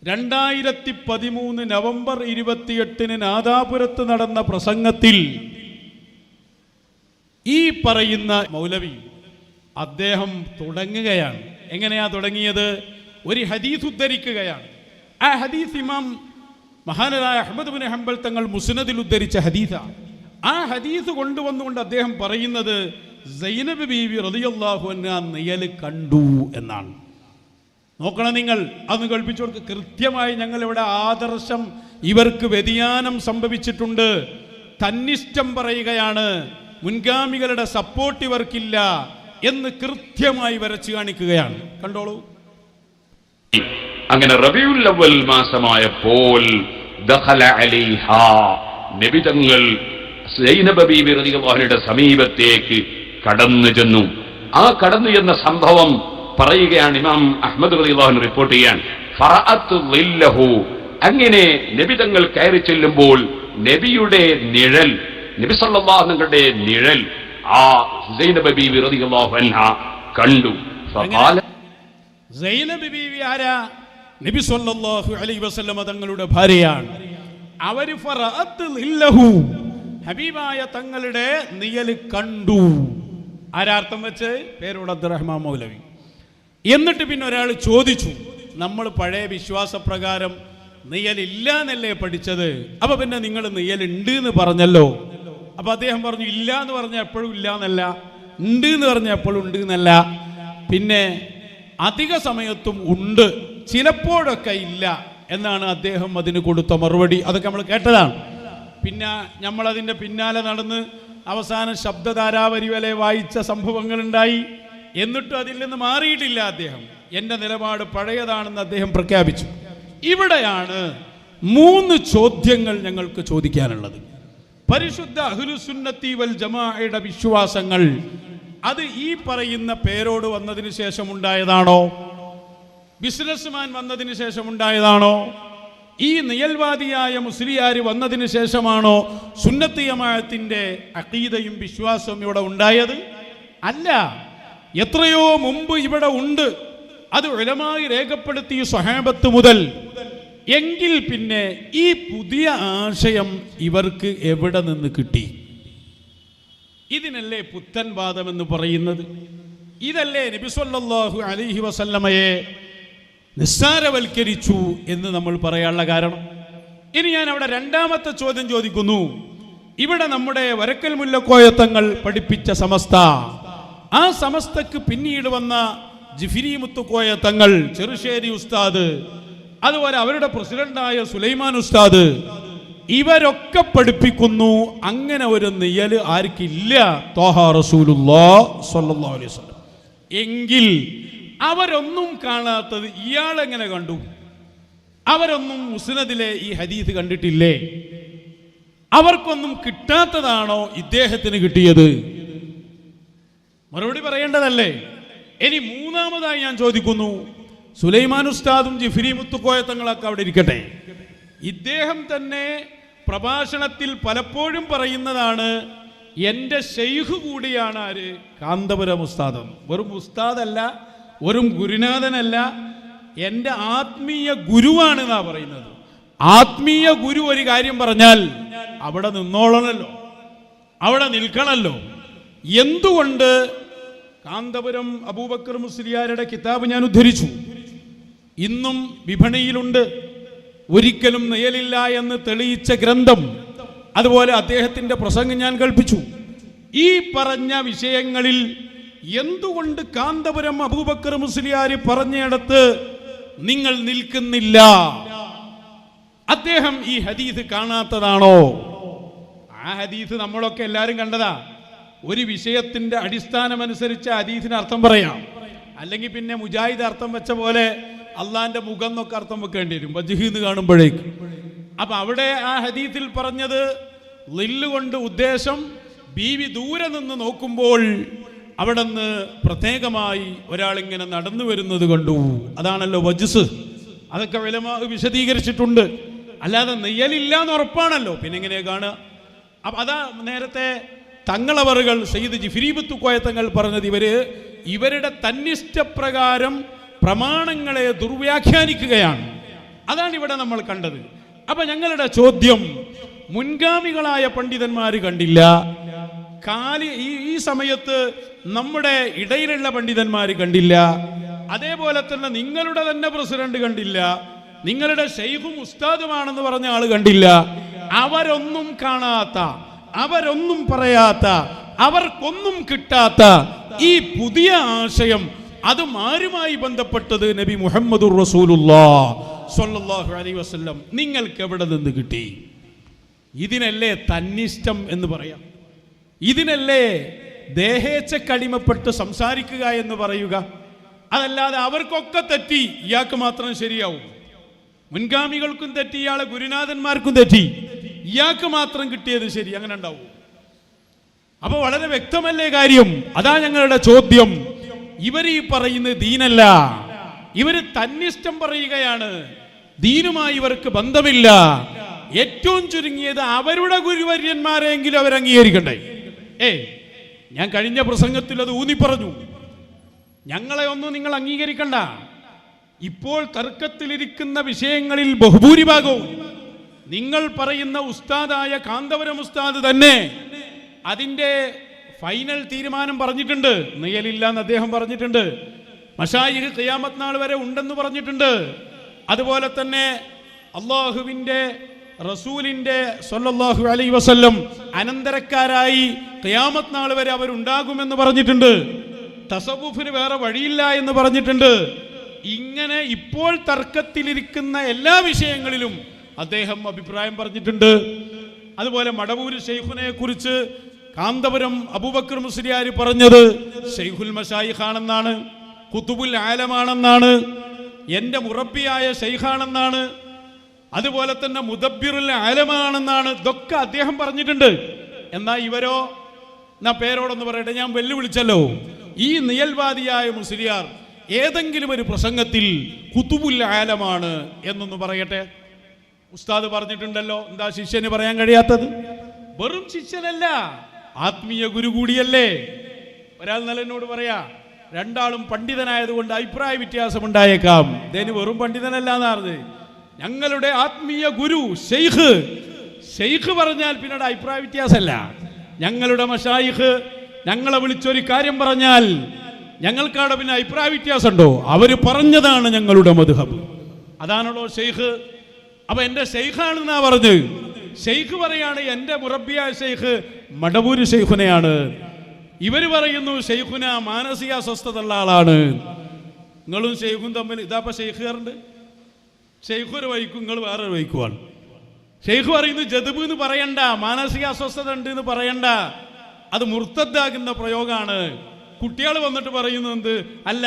2013 November 28 നാദാപുരത്ത് നടന്ന പ്രസംഗത്തിൽ ഈ പറയുന്ന മൗലവി അദ്ദേഹം തുടങ്ങുകയാണ്. എങ്ങനെയാ തുടങ്ങിയത്? ഒരു ഹദീസ് ഉദ്ധരിക്കുകയാണ്. ആ ഹദീസ് ഇമാം മഹാനായ അഹ്മദ് ബിൻ ഹംബൽ തങ്ങൾ മുസ്നദിൽ ഉദ്ധരിച്ച ഹദീസാണ്. ആ ഹദീസ് കൊണ്ടുവന്നുകൊണ്ട് അദ്ദേഹം പറയുന്നത് സൈനബ് ബീവി റളിയല്ലാഹു അൻഹ നിഴൽ കണ്ടു എന്നാണ്. നോക്കണം നിങ്ങൾ, അന്ന് കൽപ്പിച്ചവർക്ക് കൃത്യമായി ഞങ്ങളിവിടെ ആദർശം ഇവർക്ക് വ്യതിയാനം സംഭവിച്ചിട്ടുണ്ട്. തന്നിഷ്ടം പറയുകയാണ്, മുൻഗാമികളുടെ സപ്പോർട്ട് ഇവർക്കില്ല എന്ന് കൃത്യമായി വരച്ചു കാണിക്കുകയാണ്. കണ്ടോളൂ. അങ്ങനെ റബീഉൽ അവ്വൽ മാസമായപ്പോൾ ദഖല അലൈഹാ, നബി തങ്ങൾ സൈനബ ബീവി റളിയല്ലാഹു അൻഹയുടെ സമീപത്തേക്ക് കടന്നു ചെന്നു. ആ കടന്നു ചെന്ന സംഭവം പറയുകയാണ് ഇമാം അഹ്മദ് റളിയല്ലാഹു അൻഹു റിപ്പോർട്ട് ചെയ്യാൻ. ഫറഅത്തു ളില്ലഹു, അങ്ങനെ നബി തങ്ങൾ കയറി ചെല്ലുമ്പോൾ നബിയുടെ നിഴൽ, നബി സല്ലല്ലാഹു അലൈഹി വസല്ലമയുടെ നിഴൽ ആ സൈനബ ബീവി റളിയല്ലാഹു അൻഹ കണ്ടു. ഫഖാല, സൈനബ് ബീവി ആരാ? നബി സല്ലല്ലാഹു അലൈഹി വസല്ലമ തങ്ങളുടെ ഭാര്യയാണ്. അവർ ഫറഅത്തു ളില്ലഹു, ഹബീബായ തങ്ങളുടെ നിഴൽ കണ്ടു. ആരാർത്ഥം വെച്ച്? പേരോട് അബ്ദുറഹ്മാൻ മൗലവി. എന്നിട്ട് പിന്നെ ഒരാൾ ചോദിച്ചു, നമ്മൾ പഴയ വിശ്വാസപ്രകാരം നിഴലില്ല എന്നല്ലേ പഠിച്ചത്, അപ്പൊ പിന്നെ നിങ്ങൾ നിഴലുണ്ട് എന്ന് പറഞ്ഞല്ലോ. അപ്പൊ അദ്ദേഹം പറഞ്ഞു, ഇല്ല എന്ന് പറഞ്ഞാൽ എപ്പോഴും ഇല്ല എന്നല്ല, ഉണ്ട് എന്ന് പറഞ്ഞാൽ എപ്പോഴും ഉണ്ട് എന്നല്ല, പിന്നെ അധിക സമയത്തും ഉണ്ട്, ചിലപ്പോഴൊക്കെ ഇല്ല എന്നാണ് അദ്ദേഹം അതിന് കൊടുത്ത മറുപടി. അതൊക്കെ നമ്മൾ കേട്ടതാണ്. പിന്നെ നമ്മളതിൻ്റെ പിന്നാലെ നടന്ന് അവസാനം ശബ്ദധാരാവരി വരെ വായിച്ച സംഭവങ്ങളുണ്ടായി. എന്നിട്ടും അതിൽ നിന്ന് മാറിയിട്ടില്ല അദ്ദേഹം. എൻ്റെ നിലപാട് പഴയതാണെന്ന് അദ്ദേഹം പ്രഖ്യാപിച്ചു. ഇവിടെയാണ് 3 ചോദ്യങ്ങൾ ഞങ്ങൾക്ക് ചോദിക്കാനുള്ളത്. പരിശുദ്ധ അഹ്ലുസുന്നത്തി വൽ ജമാഅയുടെ വിശ്വാസങ്ങൾ അത് ഈ പറയുന്ന പേരോട് വന്നതിന് ശേഷം ഉണ്ടായതാണോ? ബിസിനസ്മാൻ വന്നതിന് ശേഷം ഉണ്ടായതാണോ? ഈ നിയൽവാദിയായ മുസ്ലിയാർ വന്നതിന് ശേഷമാണോ സുന്നത്തി ജമാഅത്തിന്റെ അഖീദയും വിശ്വാസവും ഇവിടെ ഉണ്ടായത്? അല്ല, എത്രയോ മുമ്പ് ഇവിടെ ഉണ്ട്. അത് ഉലമായി രേഖപ്പെടുത്തിയ സ്വഹാബത്ത് മുതൽ. എങ്കിൽ പിന്നെ ഈ പുതിയ ആശയം ഇവർക്ക് എവിടെ നിന്ന് കിട്ടി? ഇതിനല്ലേ പുത്തൻ വാദം എന്ന് പറയുന്നത്? ഇതല്ലേ നബി സല്ലല്ലാഹു അലൈഹി വസല്ലമയെ നിസ്സാരവൽക്കരിച്ചു എന്ന് നമ്മൾ പറയാനുള്ള കാരണം? ഇനി ഞാൻ അവിടെ രണ്ടാമത്തെ ചോദ്യം ചോദിക്കുന്നു. ഇവിടെ നമ്മുടെ വരക്കൽ മുല്ലക്കോയ തങ്ങൾ പഠിപ്പിച്ച സമസ്ത, ആ സമസ്തക്ക് പിന്നീട് വന്ന ജിഫിരി മുത്തുക്കോയ തങ്ങൾ, ചെറുശ്ശേരി ഉസ്താദ്, അതുപോലെ അവരുടെ പ്രസിഡന്റായ സുലൈമാൻ ഉസ്താദ്, ഇവരൊക്കെ പഠിപ്പിക്കുന്നു അങ്ങനെ ഒരു നിഴല് ആർക്കില്ല, ത്വാഹ റസൂലുള്ളാഹി സ്വല്ലല്ലാഹു അലൈഹി വസല്ലം. എങ്കിൽ അവരൊന്നും കാണാത്തത് ഇയാളെങ്ങനെ കണ്ടു? അവരൊന്നും മുസ്നദിലെ ഈ ഹദീസ് കണ്ടിട്ടില്ലേ? അവർക്കൊന്നും കിട്ടാത്തതാണോ ഇദ്ദേഹത്തിന് കിട്ടിയത്? മറുപടി പറയേണ്ടതല്ലേ? ഇനി മൂന്നാമതായി ഞാൻ ചോദിക്കുന്നു, സുലൈമാൻ ഉസ്താദും ജിഫിരി മുത്തുക്കോയ തങ്ങളൊക്കെ അവിടെ ഇരിക്കട്ടെ, ഇദ്ദേഹം തന്നെ പ്രഭാഷണത്തിൽ പലപ്പോഴും പറയുന്നതാണ്, എൻ്റെ ശൈഖ് കൂടിയാണ് ആര്? കാന്തപുരം ഉസ്താദ്. വെറും ഉസ്താദല്ല, വെറും ഗുരുനാഥനല്ല, എൻ്റെ ആത്മീയ ഗുരുവാണെന്നാ പറയുന്നത്. ആത്മീയ ഗുരു ഒരു കാര്യം പറഞ്ഞാൽ അവിടെ നിന്നോളണല്ലോ, അവിടെ നിൽക്കണമല്ലോ. എന്തുകൊണ്ട്? കാന്തപുരം അബൂബക്കർ മുസ്ലിയാരുടെ കിതാബ് ഞാൻ ഉദ്ധരിച്ചു, ഇന്നും വിപണിയിലുണ്ട്. ഒരിക്കലും നിഴലില്ല എന്ന് തെളിയിച്ച ഗ്രന്ഥം. അതുപോലെ അദ്ദേഹത്തിന്റെ പ്രസംഗം ഞാൻ കേൾപ്പിച്ചു. ഈ പറഞ്ഞ വിഷയങ്ങളിൽ എന്തുകൊണ്ട് കാന്തപുരം അബൂബക്കർ മുസ്ലിയാർ പറഞ്ഞിടത്ത് നിങ്ങൾ നിൽക്കുന്നില്ല? അദ്ദേഹം ഈ ഹദീസ് കാണാത്തതാണോ? ആ ഹദീസ് നമ്മളൊക്കെ എല്ലാവരും കണ്ടതാ. ഒരു വിഷയത്തിന്റെ അടിസ്ഥാനമനുസരിച്ച് ഹദീസിന് അർത്ഥം പറയാം. അല്ലെങ്കിൽ പിന്നെ മുജാഹിദ് അർത്ഥം വെച്ച പോലെ അള്ളാന്റെ മുഖം എന്നൊക്കെ അർത്ഥം വെക്കേണ്ടി വരും വജ്ഹീന്ന് കാണുമ്പോഴേക്ക്. അപ്പൊ അവിടെ ആ ഹദീസിൽ പറഞ്ഞത് ളില്ല് കൊണ്ട് ഉദ്ദേശം ബീവി ദൂരെ നിന്ന് നോക്കുമ്പോൾ അവിടെ നിന്ന് പ്രത്യേകമായി ഒരാളിങ്ങനെ നടന്നു വരുന്നത് കണ്ടു, അതാണല്ലോ വജ്സ്. അതൊക്കെ ഉലമാ വിശദീകരിച്ചിട്ടുണ്ട്. അല്ലാതെ നെയ്യലില്ല എന്ന് ഉറപ്പാണല്ലോ, പിന്നെ എങ്ങനെയാ കാണുക? അപ്പൊ അതാ നേരത്തെ തങ്ങളവറുകൾ സയ്യിദ് ജിഫ്രി മുത്തുക്കോയ തങ്ങൾ പറഞ്ഞത്, ഇവരുടെ തന്നിഷ്ടപ്രകാരം പ്രമാണങ്ങളെ ദുർവ്യാഖ്യാനിക്കുകയാണ്. അതാണ് ഇവിടെ നമ്മൾ കണ്ടത്. അപ്പൊ ഞങ്ങളുടെ ചോദ്യം, മുൻഗാമികളായ പണ്ഡിതന്മാർ കണ്ടില്ല, ഈ സമയത്ത് നമ്മുടെ ഇടയിലുള്ള പണ്ഡിതന്മാർ കണ്ടില്ല, അതേപോലെ തന്നെ നിങ്ങളുടെ തന്നെ പ്രസിഡന്റ് കണ്ടില്ല, നിങ്ങളുടെ ശൈഖും ഉസ്താദുമാണെന്ന് പറഞ്ഞ ആള് കണ്ടില്ല. അവരൊന്നും കാണാത്ത, അവരൊന്നും പറയാത്ത, അവർക്കൊന്നും കിട്ടാത്ത ഈ പുതിയ ആശയം, അതും ആരുമായി ബന്ധപ്പെട്ടത്? നബി മുഹമ്മദുർ റസൂലുള്ളാഹ് സ്വല്ലല്ലാഹു അലൈഹി വസല്ലം. നിങ്ങൾക്ക് എവിടെ നിന്ന് കിട്ടി? ഇതിനല്ലേ തന്നിഷ്ടം എന്ന് പറയാം? ഇതിനല്ലേ ദേഹേച്ഛക്കടിമപ്പെട്ട് സംസാരിക്കുക എന്ന് പറയുക? അതല്ലാതെ അവർക്കൊക്കെ തെറ്റി, ഇയാൾക്ക് മാത്രം ശരിയാവും. മുൻഗാമികൾക്കും തെറ്റി, ഇയാളെ ഗുരുനാഥന്മാർക്കും തെറ്റി, ഇയാൾക്ക് മാത്രം കിട്ടിയത് ശരി, അങ്ങനെ ഉണ്ടാവും? അപ്പൊ വളരെ വ്യക്തമല്ലേ കാര്യം? അതാ ഞങ്ങളുടെ ചോദ്യം. ഇവർ ഈ പറയുന്നത് ദീനല്ല, ഇവര് തന്നിഷ്ടം പറയുകയാണ്. ദീനുമായി ഇവർക്ക് ബന്ധമില്ല. ഏറ്റവും ചുരുങ്ങിയത് അവരുടെ ഗുരുവര്യന്മാരെങ്കിലും അവർ അംഗീകരിക്കണ്ടേ? ഞാൻ കഴിഞ്ഞ പ്രസംഗത്തിൽ അത് ഊന്നി പറഞ്ഞു. ഞങ്ങളെ ഒന്നും നിങ്ങൾ അംഗീകരിക്കണ്ട. ഇപ്പോൾ തർക്കത്തിലിരിക്കുന്ന വിഷയങ്ങളിൽ ബഹുഭൂരിഭാഗവും നിങ്ങൾ പറയുന്ന ഉസ്താദായ കാന്തപുരം ഉസ്താദ് തന്നെ അതിന്റെ ഫൈനൽ തീരുമാനം പറഞ്ഞിട്ടുണ്ട്. നിയലില്ലാന്ന് അദ്ദേഹം പറഞ്ഞിട്ടുണ്ട്. മശായിഖ് ഖിയാമത്ത് നാൾ വരെ ഉണ്ടെന്ന് പറഞ്ഞിട്ടുണ്ട്. അതുപോലെ തന്നെ അള്ളാഹുവിന്റെ റസൂലിന്റെ സ്വല്ലല്ലാഹു അലൈഹി വസല്ലം അനന്തരക്കാരായി ഖിയാമത്ത് നാൾ വരെ അവരുണ്ടാകുമെന്ന് പറഞ്ഞിട്ടുണ്ട്. തസവുഫിന് വേറെ വഴിയില്ല എന്ന് പറഞ്ഞിട്ടുണ്ട്. ഇങ്ങനെ ഇപ്പോൾ തർക്കത്തിലിരിക്കുന്ന എല്ലാ വിഷയങ്ങളിലും അദ്ദേഹം അഭിപ്രായം പറഞ്ഞിട്ടുണ്ട്. അതുപോലെ മടവൂര് ശൈഖുനെ കുറിച്ച് കാന്തപുരം അബൂബക്കർ മുസ്ലിയാർ പറഞ്ഞത് ശൈഖുൽ മശായിഖാണെന്നാണ്, ഖുതുബുൽ ആലമാണെന്നാണ്, എൻ്റെ മുറബ്ബിയായ ശൈഖാണെന്നാണ്, അതുപോലെ തന്നെ മുദബ്ബിറുൽ ആലമാണെന്നാണ്. ഇതൊക്കെ അദ്ദേഹം പറഞ്ഞിട്ടുണ്ട്. എന്നാൽ ഇവരോ, എന്നാ പേരോടൊന്ന് പറയട്ടെ, ഞാൻ വെല്ലുവിളിച്ചല്ലോ, ഈ നിയൽവാദിയായ മുസ്ലിയാർ ഏതെങ്കിലും ഒരു പ്രസംഗത്തിൽ ഖുതുബുൽ ആലമാണ് എന്നൊന്ന് പറയട്ടെ. ഉസ്താദ് പറഞ്ഞിട്ടുണ്ടല്ലോ, എന്താ ശിഷ്യന് പറയാൻ കഴിയാത്തത്? വെറും ശിഷ്യനല്ല, ആത്മീയ ഗുരു കൂടിയല്ലേ. ഒരാൾ നല്ലനോട് പറയാ, രണ്ടാളും പണ്ഡിതനായതുകൊണ്ട് അഭിപ്രായ വ്യത്യാസം ഉണ്ടായേക്കാം, ഇതിന് വെറും പണ്ഡിതനല്ല എന്നാണ്. ഞങ്ങളുടെ ആത്മീയ ഗുരു ശൈഖ്, ശൈഖ് പറഞ്ഞാൽ പിന്നീട് അഭിപ്രായ വ്യത്യാസമല്ല. ഞങ്ങളുടെ മശായിഖ് ഞങ്ങളെ വിളിച്ചൊരു കാര്യം പറഞ്ഞാൽ ഞങ്ങൾക്കവിടെ പിന്നെ അഭിപ്രായ വ്യത്യാസം ഉണ്ടോ? അവര് പറഞ്ഞതാണ് ഞങ്ങളുടെ മദ്ഹബ്, അതാണല്ലോ ശൈഖ്. അപ്പൊ എന്റെ ശൈഖാണെന്നാ പറഞ്ഞ്. ശൈഖ് പറയാണ് എന്റെ മുറബ്ബിയായ ശൈഖ് മടവൂര് ശൈഖുനെയാണ്. ഇവര് പറയുന്നു ശൈഖുന മാനസിക അസ്വസ്ഥത ഉള്ള ആളാണ്. നിങ്ങളും ശൈഖും തമ്മിൽ ഇതാപ്പ ശൈഖുകാരുണ്ട്. ശൈഖ് ഒരു വൈക്കും, നിങ്ങൾ വേറൊരു വൈക്കുവാണ്. ശൈഖ് പറയുന്നു ജദ്ബ് എന്ന് പറയണ്ട, മാനസിക അസ്വസ്ഥത ഉണ്ട് എന്ന് പറയണ്ട, അത് മുർത്തദ്ദാകുന്ന പ്രയോഗമാണ്. കുട്ടികൾ വന്നിട്ട് പറയുന്നു എന്ത്, അല്ല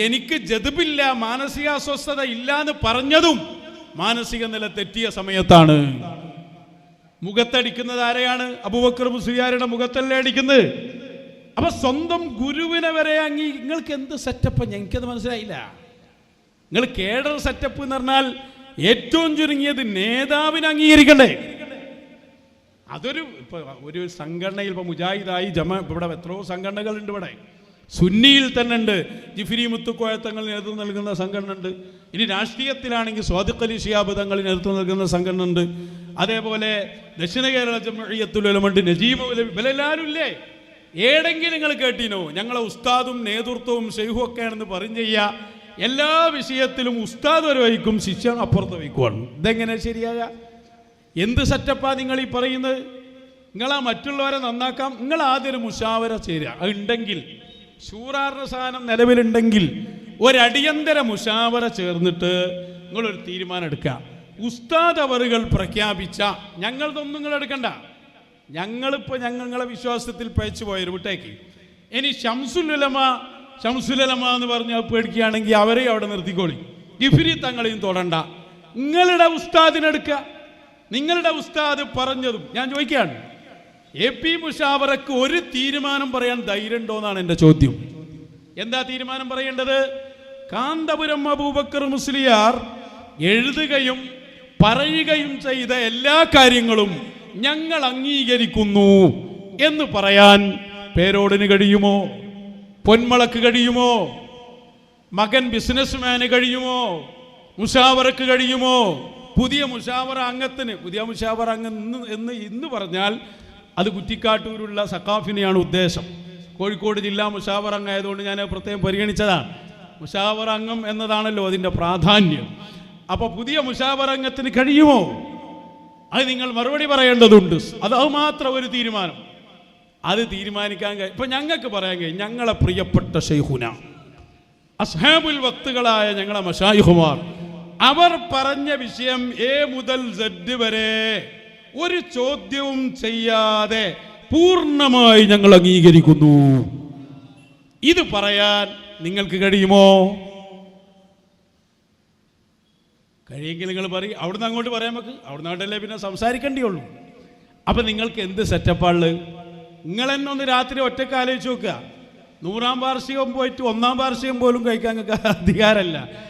എനിക്ക് ജദ്ബില്ല, മാനസിക അസ്വസ്ഥത ഇല്ല എന്ന് പറഞ്ഞതും മാനസിക നില തെറ്റിയ സമയത്താണ്. മുഖത്തടിക്കുന്നത് ആരെയാണ്? അബൂബക്കർ മുസ്ലിയാരുടെ മുഖത്തല്ലേ അടിക്കുന്നത്. അപ്പൊ സ്വന്തം ഗുരുവിനെ വരെ നിങ്ങൾക്ക് എന്ത് സെറ്റപ്പ്? ഞങ്ങൾക്കത് മനസ്സിലായില്ല. നിങ്ങൾ കേഡർ സെറ്റപ്പ് എന്ന് പറഞ്ഞാൽ ഏറ്റവും ചുരുങ്ങിയത് നേതാവിനെ അംഗീകരിക്കണ്ടേ? അതൊരു ഒരു സംഘടനയിൽ ഇപ്പൊ മുജാഹിദായി ഇവിടെ എത്രയോ സംഘടനകളുണ്ട്. ഇവിടെ സുന്നിയിൽ തന്നെ ഉണ്ട്, ജിഫ്രി മുത്തുക്കോയത്തങ്ങൾ നേതൃത്വം നൽകുന്ന സംഘടന ഉണ്ട്. ഇനി രാഷ്ട്രീയത്തിലാണെങ്കിൽ സ്വാദിഖ് അലി ശിഹാബ് തങ്ങൾ നേതൃത്വം നൽകുന്ന സംഘടന ഉണ്ട്. അതേപോലെ ദക്ഷിണ കേരള ജംഇയ്യത്തുൽ ഉലമ ഉണ്ട്, നജീബ് ഇവരെല്ലാവരും ഇല്ലേ? ഏടെങ്കിലും നിങ്ങൾ കേട്ടിനോ ഞങ്ങളെ ഉസ്താദും നേതൃത്വവും ശൈഖും ഒക്കെയാണെന്ന് പറഞ്ഞു ചെയ്യുക? എല്ലാ വിഷയത്തിലും ഉസ്താദ് ഒരു വഹിക്കും, ശിഷ്യൻ അപ്പുറത്ത് വഹിക്കുവാണ്. ഇതെങ്ങനെ ശരിയായ? എന്ത് സെറ്റപ്പാ നിങ്ങൾ ഈ പറയുന്നത്? നിങ്ങളാ മറ്റുള്ളവരെ നന്നാക്കാം, നിങ്ങൾ ആദ്യം ഒരു മുഷാവര ചേരുക. അതുണ്ടെങ്കിൽ ശൂറാറിന്റെ സാധനം നിലവിലുണ്ടെങ്കിൽ ഒരടിയന്തര മുഷാവര ചേർന്നിട്ട് നിങ്ങളൊരു തീരുമാനം എടുക്കുക. ഉസ്താദ് അവറുകൾ പ്രഖ്യാപിച്ച ഞങ്ങളതൊന്നും നിങ്ങൾ എടുക്കണ്ട. ഞങ്ങളിപ്പോൾ ഞങ്ങളെ വിശ്വാസത്തിൽ പയച്ചു പോയൊരു വിട്ടേക്ക്. ഇനി ഷംസുലുലമ എന്ന് പറഞ്ഞ് പേടിക്കുകയാണെങ്കിൽ അവരെ അവിടെ നിർത്തിക്കോളി. ഗിഫ്രി തങ്ങളെയും തൊടണ്ട, നിങ്ങളുടെ ഉസ്താദിനെടുക്കുക. നിങ്ങളുടെ ഉസ്താദ് പറഞ്ഞതും ഞാൻ ചോദിക്കുകയാണ്, AP മുഷാവറക്ക് ഒരു തീരുമാനം പറയാൻ ധൈര്യം ഉണ്ടോ എന്നാണ് എൻ്റെ ചോദ്യം. എന്താ തീരുമാനം പറയേണ്ടത്? കാന്തപുരം അബൂബക്കർ മുസ്ലിയാർ എഴുതുകയും പറയുകയും ചെയ്ത എല്ലാ കാര്യങ്ങളും ഞങ്ങൾ അംഗീകരിക്കുന്നു എന്ന് പറയാൻ പേരോടിന് കഴിയുമോ? പൊന്മളക്ക് കഴിയുമോ? മകൻ ബിസിനസ്മാന് കഴിയുമോ? മുശാവറക്ക് കഴിയുമോ? പുതിയ മുശാവറ അംഗത്തിന്, പുതിയ മുശാവറ അംഗം ഇന്ന് പറഞ്ഞാൽ അത് കുറ്റിക്കാട്ടൂരുള്ള സഖാഫിനെയാണ് ഉദ്ദേശം. കോഴിക്കോട് ജില്ലാ മുശാവറ അംഗമായതുകൊണ്ട് ഞാൻ പ്രത്യേകം പരിഗണിച്ചതാണ്. മുശാവറ അംഗം എന്നതാണല്ലോ അതിൻ്റെ പ്രാധാന്യം. അപ്പോൾ പുതിയ മുശാവറ അംഗത്തിന് കഴിയുമോ? അത് നിങ്ങൾ മറുപടി പറയേണ്ടതുണ്ട്. അത് മാത്രം ഒരു തീരുമാനം, അത് തീരുമാനിക്കാൻ കഴിയും. ഇപ്പം ഞങ്ങൾക്ക് പറയാൻ കഴിയും, ഞങ്ങളെ പ്രിയപ്പെട്ട ശൈഖുന അസ്ഹാബുൽ വക്തുകളായ ഞങ്ങളെ മശായിഖുമാർ അവർ പറഞ്ഞ വിഷയം എ മുതൽ സെഡ് വരെ ഒരു ചോദ്യവും ചെയ്യാതെ പൂർണ്ണമായി ഞങ്ങൾ അംഗീകരിക്കുന്നു. ഇത് പറയാൻ നിങ്ങൾക്ക് കഴിയുമോ? കഴിയെങ്കിൽ നിങ്ങൾ പറയും. അവിടുന്ന് അങ്ങോട്ട് പറയാൻ നമുക്ക്, അവിടുന്ന് അങ്ങോട്ടല്ലേ പിന്നെ സംസാരിക്കേണ്ടിയുള്ളൂ. അപ്പം നിങ്ങൾക്ക് എന്ത് സെറ്റപ്പാള്? നിങ്ങൾ തന്നെ ഒന്ന് രാത്രി ഒറ്റയ്ക്ക് ആലോചിച്ച് നോക്കുക. 100-ാം വാർഷികം പോയിട്ട് 1-ാം വാർഷികം പോലും കഴിക്കാൻ നിങ്ങൾക്ക് അധികാരമല്ല.